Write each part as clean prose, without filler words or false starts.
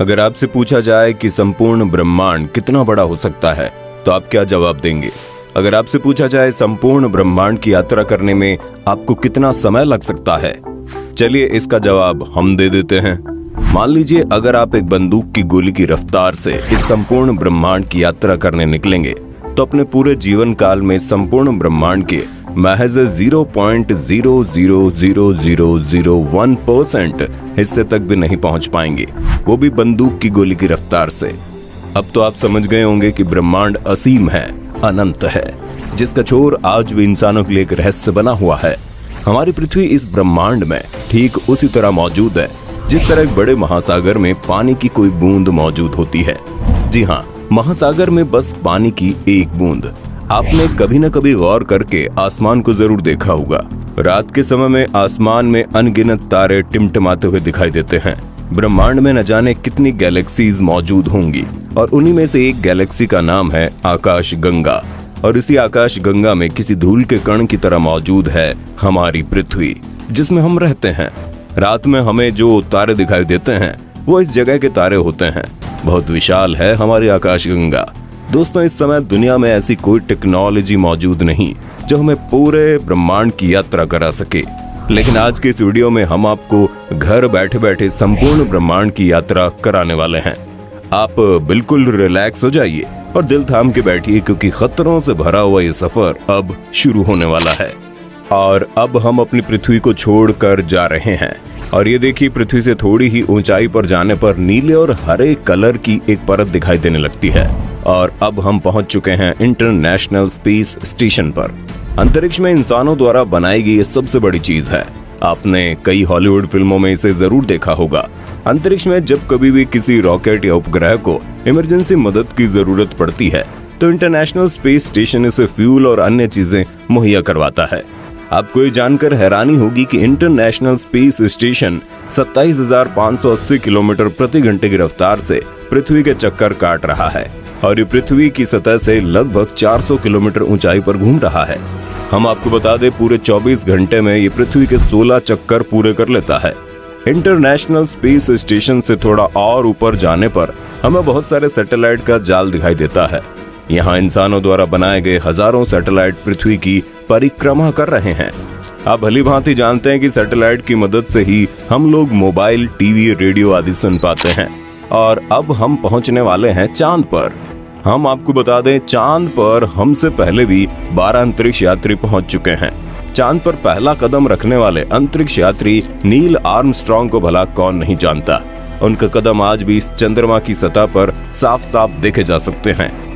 अगर आपसे पूछा जाए कि संपूर्ण ब्रह्मांड कितना बड़ा हो सकता है तो आप क्या जवाब देंगे? अगर आपसे पूछा जाए संपूर्ण ब्रह्मांड की यात्रा करने में आपको कितना समय लग सकता है, चलिए इसका जवाब हम दे देते हैं। मान लीजिए अगर आप एक बंदूक की गोली की रफ्तार से इस संपूर्ण ब्रह्मांड की यात्रा करने निकलेंगे तो अपने पूरे जीवन काल में संपूर्ण ब्रह्मांड के महज 0.00001% हिस्से तक भी नहीं पहुंच पाएंगे, वो भी बंदूक की गोली की रफ्तार से। अब तो आप समझ गए होंगे कि ब्रह्मांड असीम है, अनंत है, जिसका छोर आज भी इंसानों के लिए एक रहस्य बना हुआ है। हमारी पृथ्वी इस ब्रह्मांड में ठीक उसी तरह मौजूद है जिस तरह एक बड़े महासागर में पानी की कोई बूंद मौजूद होती है। जी हाँ, महासागर में बस पानी की एक बूंद। आपने कभी न कभी गौर करके आसमान को जरूर देखा होगा। रात के समय में आसमान में अनगिनत तारे टिमटिमाते हुए दिखाई देते हैं। ब्रह्मांड में न जाने कितनी गैलेक्सीज मौजूद होंगी और उन्हीं में से एक गैलेक्सी का नाम है आकाश गंगा। और इसी आकाश गंगा में किसी धूल के कण की तरह मौजूद है हमारी पृथ्वी, जिसमें हम रहते हैं। रात में हमें जो तारे दिखाई देते हैं वो इस जगह के तारे होते हैं। बहुत विशाल है हमारी आकाश गंगा। दोस्तों, इस समय दुनिया में ऐसी कोई टेक्नोलॉजी मौजूद नहीं जो हमें पूरे ब्रह्मांड की यात्रा करा सके, लेकिन आज के इस वीडियो में हम आपको घर बैठे बैठे संपूर्ण ब्रह्मांड की यात्रा कराने वाले हैं। आप बिल्कुल रिलैक्स हो जाइए और दिल थाम के बैठिए, क्योंकि खतरों से भरा हुआ ये सफर अब शुरू होने वाला है। और अब हम अपनी पृथ्वी को छोड़कर जा रहे हैं। और ये देखिए, पृथ्वी से थोड़ी ही ऊंचाई पर जाने पर नीले और हरे कलर की एक परत दिखाई देने लगती है। और अब हम पहुंच चुके हैं इंटरनेशनल स्पेस स्टेशन पर। अंतरिक्ष में इंसानों द्वारा बनाई गई ये सबसे बड़ी चीज है। आपने कई हॉलीवुड फिल्मों में इसे जरूर देखा होगा। अंतरिक्ष में जब कभी भी किसी रॉकेट या उपग्रह को इमरजेंसी मदद की जरूरत पड़ती है तो इंटरनेशनल स्पेस स्टेशन इसे फ्यूल और अन्य चीजें मुहैया करवाता है। आपको ये जानकर हैरानी होगी कि इंटरनेशनल स्पेस स्टेशन 27,580 किलोमीटर प्रति घंटे की रफ्तार से पृथ्वी के चक्कर काट रहा है और ये पृथ्वी की सतह से लगभग 400 किलोमीटर ऊंचाई पर घूम रहा है। हम आपको बता दें, पूरे 24 घंटे में ये पृथ्वी के 16 चक्कर पूरे कर लेता है। इंटरनेशनल स्पेस स्टेशन से थोड़ा और ऊपर जाने पर हमें बहुत सारे सैटेलाइट का जाल दिखाई देता है। यहाँ इंसानों द्वारा बनाए गए हजारों सैटेलाइट पृथ्वी की परिक्रमा कर रहे हैं। आप भली भांति जानते हैं कि सैटेलाइट की मदद से ही हम लोग मोबाइल, टीवी, रेडियो आदि सुन पाते हैं। और अब हम पहुंचने वाले हैं चांद पर। हम आपको बता दें, चांद पर हमसे पहले भी 12 अंतरिक्ष यात्री पहुंच चुके हैं। चांद पर पहला कदम रखने वाले अंतरिक्ष यात्री नील आर्मस्ट्रॉन्ग को भला कौन नहीं जानता। उनका कदम आज भी इस चंद्रमा की सतह पर साफ साफ देखे जा सकते हैं।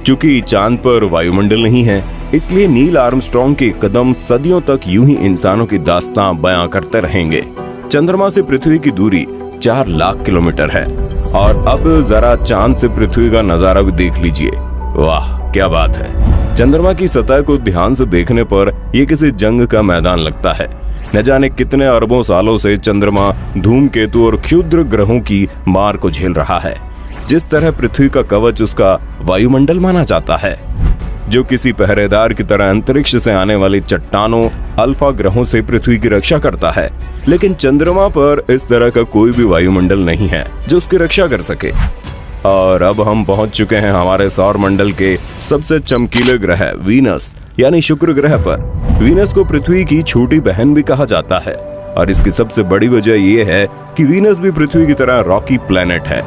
चूंकि चांद पर वायुमंडल नहीं है, इसलिए नील आर्मस्ट्रॉन्ग के कदम सदियों तक यूं ही इंसानों की दास्तां बयां करते रहेंगे। चंद्रमा से पृथ्वी की दूरी 4 लाख किलोमीटर है। और अब जरा चांद से पृथ्वी का नजारा भी देख लीजिए। वाह, क्या बात है। चंद्रमा की सतह को ध्यान से देखने पर यह किसी जंग का मैदान लगता है। न जाने कितने अरबों सालों से चंद्रमा धूमकेतु और क्षुद्र ग्रहों की मार को झेल रहा है। जिस तरह पृथ्वी का कवच उसका वायुमंडल माना जाता है, जो किसी पहरेदार की तरह अंतरिक्ष से आने वाली चट्टानों, अल्फा ग्रहों से पृथ्वी की रक्षा करता है। लेकिन चंद्रमा पर इस तरह का कोई भी वायुमंडल नहीं है जो उसकी रक्षा कर सके। और अब हम पहुंच चुके हैं हमारे सौर मंडल के सबसे चमकीले ग्रह वीनस यानी शुक्र ग्रह पर। वीनस को पृथ्वी की छोटी बहन भी कहा जाता है और इसकी सबसे बड़ी वजह यह है कि वीनस भी पृथ्वी की तरह रॉकी प्लैनेट है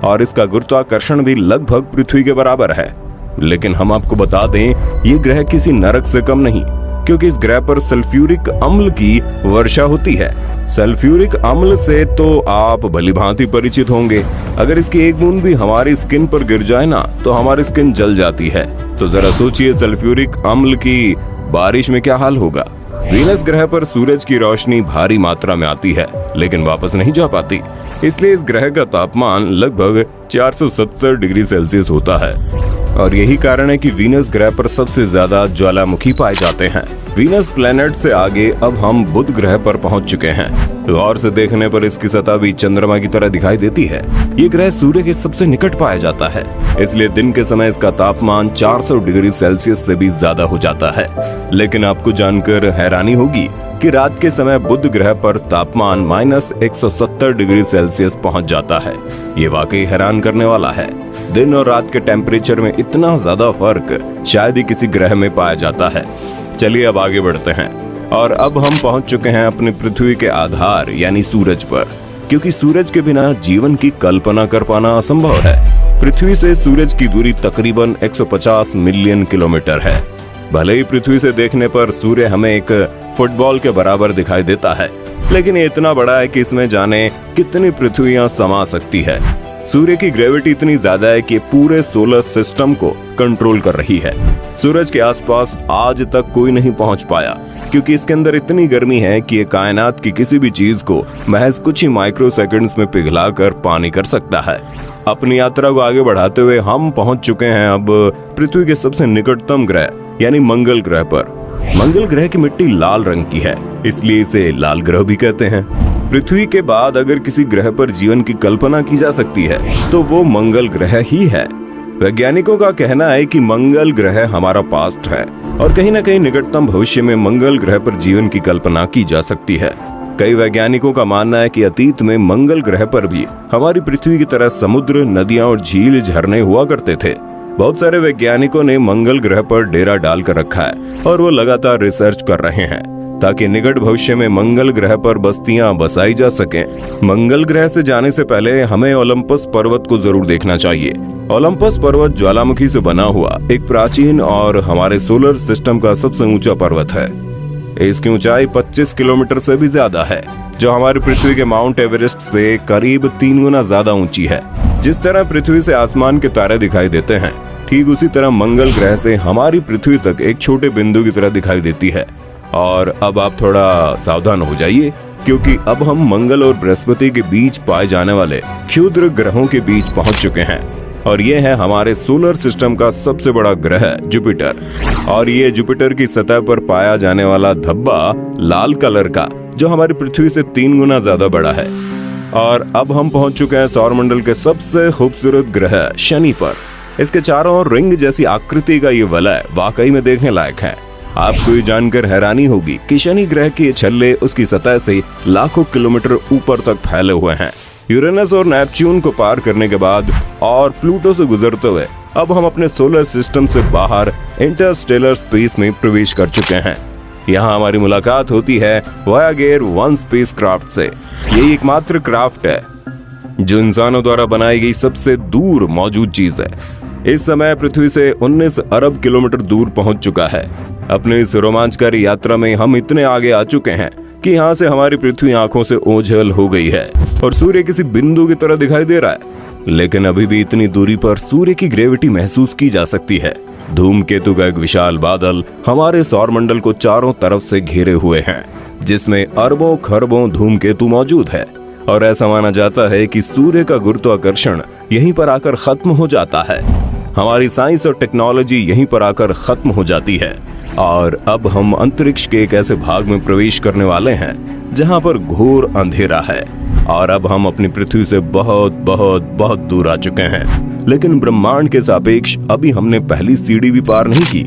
और इसका गुरुत्वाकर्षण भी लगभग पृथ्वी के बराबर है। लेकिन हम आपको बता दें, ये ग्रह किसी नरक से कम नहीं, क्योंकि इस ग्रह पर सल्फ्यूरिक अम्ल की वर्षा होती है। सल्फ्यूरिक अम्ल से तो आप भली भांति परिचित होंगे। अगर इसकी एक बूंद भी हमारी स्किन पर गिर जाए ना तो हमारी स्किन जल जाती है। तो जरा सोचिए, सल्फ्यूरिक अम्ल की बारिश में क्या हाल होगा। वीनस ग्रह पर सूरज की रोशनी भारी मात्रा में आती है लेकिन वापस नहीं जा पाती, इसलिए इस ग्रह का तापमान लगभग 470 डिग्री सेल्सियस होता है। और यही कारण है कि वीनस ग्रह पर सबसे ज्यादा ज्वालामुखी पाए जाते हैं। वीनस प्लैनेट से आगे अब हम बुध ग्रह पर पहुंच चुके हैं। गौर से देखने पर इसकी सतह भी चंद्रमा की तरह दिखाई देती है। ये ग्रह सूर्य के सबसे निकट पाया जाता है, इसलिए दिन के समय इसका तापमान 400 डिग्री सेल्सियस से भी ज्यादा हो जाता है। लेकिन आपको जानकर हैरानी होगी कि रात के समय बुध ग्रह पर तापमान -170 डिग्री सेल्सियस पहुंच जाता है। ये वाकई हैरान करने वाला है। दिन और रात के टेम्परेचर में इतना ज्यादा फर्क शायद ही किसी ग्रह में पाया जाता है। चलिए अब आगे बढ़ते हैं और अब हम पहुंच चुके हैं अपनी पृथ्वी के आधार यानी सूरज पर, क्योंकि सूरज के बिना जीवन की कल्पना कर पाना असंभव है। पृथ्वी से सूरज की दूरी तकरीबन 150 मिलियन किलोमीटर है। भले ही पृथ्वी से देखने पर सूर्य हमें एक फुटबॉल के बराबर दिखाई देता है, लेकिन ये इतना बड़ा है कि इसमें जाने कितनी पृथ्वियां समा सकती है। सूर्य की ग्रेविटी इतनी ज्यादा है कि पूरे सोलर सिस्टम को कंट्रोल कर रही है। सूरज के आसपास आज तक कोई नहीं पहुंच पाया, क्योंकि इसके अंदर इतनी गर्मी है कि ये कायनात की किसी भी चीज को महज कुछ ही माइक्रो सेकंड्स में पिघलाकर पानी कर सकता है। अपनी यात्रा को आगे बढ़ाते हुए हम पहुंच चुके हैं अब पृथ्वी के सबसे निकटतम ग्रह यानी मंगल ग्रह पर। मंगल ग्रह की मिट्टी लाल रंग की है, इसलिए इसे लाल ग्रह भी कहते हैं। पृथ्वी के बाद अगर किसी ग्रह पर जीवन की कल्पना की जा सकती है तो वो मंगल ग्रह ही है। वैज्ञानिकों का कहना है कि मंगल ग्रह हमारा पास्ट है और कहीं न कहीं निकटतम भविष्य में मंगल ग्रह पर जीवन की कल्पना की जा सकती है। कई वैज्ञानिकों का मानना है कि अतीत में मंगल ग्रह पर भी हमारी पृथ्वी की तरह समुद्र, नदियां और झील झरने हुआ करते थे। बहुत सारे वैज्ञानिकों ने मंगल ग्रह पर डेरा डालकर रखा है और वो लगातार रिसर्च कर रहे हैं ताकि निकट भविष्य में मंगल ग्रह पर बस्तियां बसाई जा सकें। मंगल ग्रह से जाने से पहले हमें ओलंपस पर्वत को जरूर देखना चाहिए। ओलंपस पर्वत ज्वालामुखी से बना हुआ एक प्राचीन और हमारे सोलर सिस्टम का सबसे ऊंचा पर्वत है। इसकी ऊंचाई 25 किलोमीटर से भी ज्यादा है, जो हमारी पृथ्वी के माउंट एवरेस्ट से करीब 3 गुना ज्यादा ऊंची है। जिस तरह पृथ्वी से आसमान के तारे दिखाई देते हैं, ठीक उसी तरह मंगल ग्रह से हमारी पृथ्वी तक एक छोटे बिंदु की तरह दिखाई देती है। और अब आप थोड़ा सावधान हो जाइए, क्योंकि अब हम मंगल और बृहस्पति के बीच पाए जाने वाले क्षुद्र ग्रहों के बीच पहुंच चुके हैं और ये है हमारे सोलर सिस्टम का सबसे बड़ा ग्रह जुपिटर। और ये जुपिटर की सतह पर पाया जाने वाला धब्बा लाल कलर का, जो हमारी पृथ्वी से 3 गुना ज्यादा बड़ा है। और अब हम पहुंच चुके हैं सौरमंडल के सबसे खूबसूरत ग्रह शनि पर। इसके चारों ओर रिंग जैसी आकृति का ये वलय वाकई में देखने लायक है। आपको ये जानकर हैरानी होगी कि शनि ग्रह के छल्ले उसकी सतह से लाखों किलोमीटर ऊपर तक फैले हुए हैं। यूरेनस और नेपच्यून को पार करने के बाद और प्लूटो से गुजरते हुए अब हम अपने सोलर सिस्टम से बाहर इंटरस्टेलर स्पेस में प्रवेश कर चुके हैं। यहाँ हमारी मुलाकात होती है वोयागर 1 स्पेसक्राफ्ट से। यही एकमात्र क्राफ्ट है जो इंसानों द्वारा बनाई गई सबसे दूर मौजूद चीज है। इस समय पृथ्वी से 19 अरब किलोमीटर दूर पहुंच चुका है। अपने इस रोमांचकारी यात्रा में हम इतने आगे आ चुके हैं कि यहाँ से हमारी पृथ्वी आंखों से ओझल हो गई है और सूर्य किसी बिंदु की तरह दिखाई दे रहा है। लेकिन अभी भी इतनी दूरी पर सूर्य की ग्रेविटी महसूस की जा सकती है। धूमकेतु का एक विशाल बादल हमारे सौरमंडल को चारों तरफ से घेरे हुए हैं, जिसमें अरबों खरबों धूमकेतु मौजूद है। और ऐसा माना जाता है कि सूर्य का गुरुत्वाकर्षण यहीं पर आकर खत्म हो जाता है। हमारी साइंस और टेक्नोलॉजी यहीं पर आकर खत्म हो जाती है और अब हम अंतरिक्ष के एक ऐसे भाग में प्रवेश करने वाले हैं जहां पर घोर अंधेरा है। और अब हम अपनी पृथ्वी से बहुत बहुत बहुत दूर आ चुके हैं, लेकिन ब्रह्मांड के सापेक्ष अभी हमने पहली सीढ़ी भी पार नहीं की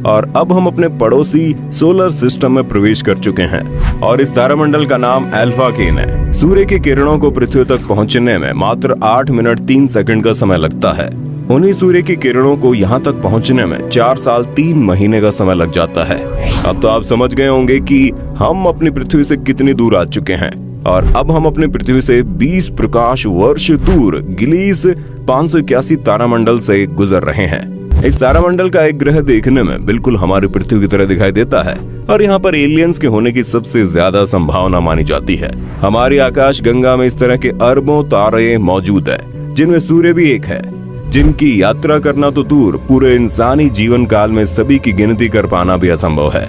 और अब हम अपने पड़ोसी सोलर सिस्टम में प्रवेश कर चुके हैं। और इस तारामंडल का नाम अल्फा केन है। सूर्य की किरणों को पृथ्वी तक पहुंचने में मात्र 8 मिनट 3 सेकंड का समय लगता है। उन्हीं सूर्य की किरणों को यहाँ तक पहुँचने में 4 साल 3 महीने का समय लग जाता है। अब तो आप समझ गए होंगे कि हम अपनी पृथ्वी से कितनी दूर आ चुके हैं। और अब हम अपनी पृथ्वी से 20 प्रकाश वर्ष दूर गिलीस 581 तारामंडल से गुजर रहे हैं। इस तारामंडल का एक ग्रह देखने में बिल्कुल हमारी पृथ्वी की तरह दिखाई देता है और यहाँ पर एलियंस के होने की सबसे ज्यादा संभावना मानी जाती है। हमारी आकाश गंगा में इस तरह के अरबों तारे मौजूद है, जिनमें सूर्य भी एक है, जिनकी यात्रा करना तो दूर, पूरे इंसानी जीवन काल में सभी की गिनती कर पाना भी असंभव है।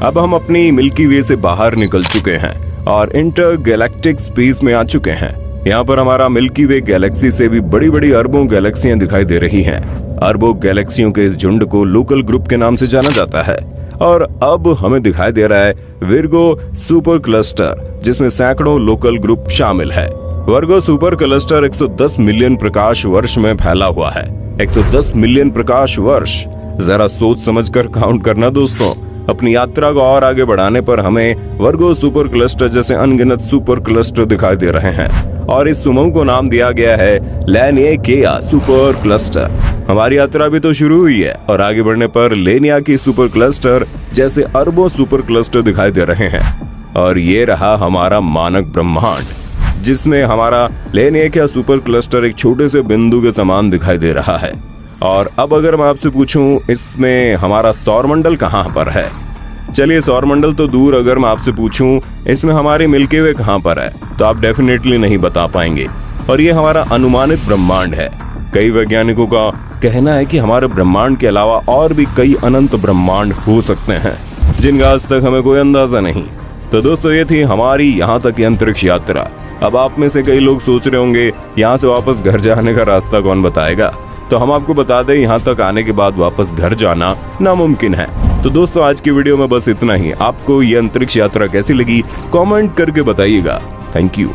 अब हम अपनी मिल्की वे से बाहर निकल चुके हैं और इंटर गैलेक्टिक स्पेस में आ चुके हैं। यहाँ पर हमारा मिल्की वे गैलेक्सी से भी बड़ी बड़ी अरबों गैलेक्सियां दिखाई दे रही हैं। अरबों गैलेक्सियों के इस झुंड को लोकल ग्रुप के नाम से जाना जाता है। और अब हमें दिखाई दे रहा है विर्गो सुपर क्लस्टर, जिसमें सैकड़ों लोकल ग्रुप शामिल है। वर्गो सुपर क्लस्टर 110 मिलियन प्रकाश वर्ष में फैला हुआ है। 110 मिलियन प्रकाश वर्ष, जरा सोच समझकर काउंट करना दोस्तों। अपनी यात्रा को और आगे बढ़ाने पर हमें वर्गो सुपर क्लस्टर जैसे अनगिनत सुपर क्लस्टर दिखाई दे रहे हैं और इस समूह को नाम दिया गया है लैनियाकिया सुपर क्लस्टर। हमारी यात्रा भी तो शुरू हुई है और आगे बढ़ने पर लैनियाकी सुपर क्लस्टर जैसे अरबों सुपर क्लस्टर दिखाई दे रहे हैं। और ये रहा हमारा मानक ब्रह्मांड, जिसमें हमारा लैनियाकिया सुपर क्लस्टर एक छोटे से बिंदु के समान दिखाई दे रहा है। और अब अगर मैं आपसे पूछूं इसमें हमारा सौरमंडल कहाँ पर है, चलिए सौरमंडल तो दूर, अगर मैं आपसे पूछूं इसमें हमारी मिल्की वे कहाँ पर है, तो आप डेफिनेटली नहीं बता पाएंगे। और ये हमारा अनुमानित ब्रह्मांड है। कई वैज्ञानिकों का कहना है कि हमारे ब्रह्मांड के अलावा और भी कई अनंत ब्रह्मांड हो सकते हैं, जिनका आज तक हमें कोई अंदाजा नहीं। तो दोस्तों, ये थी हमारी यहाँ तक की अंतरिक्ष यात्रा। अब आप में से कई लोग सोच रहे होंगे यहाँ से वापस घर जाने का रास्ता कौन बताएगा, तो हम आपको बता दें यहाँ तक आने के बाद वापस घर जाना नामुमकिन है। तो दोस्तों, आज की वीडियो में बस इतना ही। आपको ये अंतरिक्ष यात्रा कैसी लगी कमेंट करके बताइएगा। Thank you.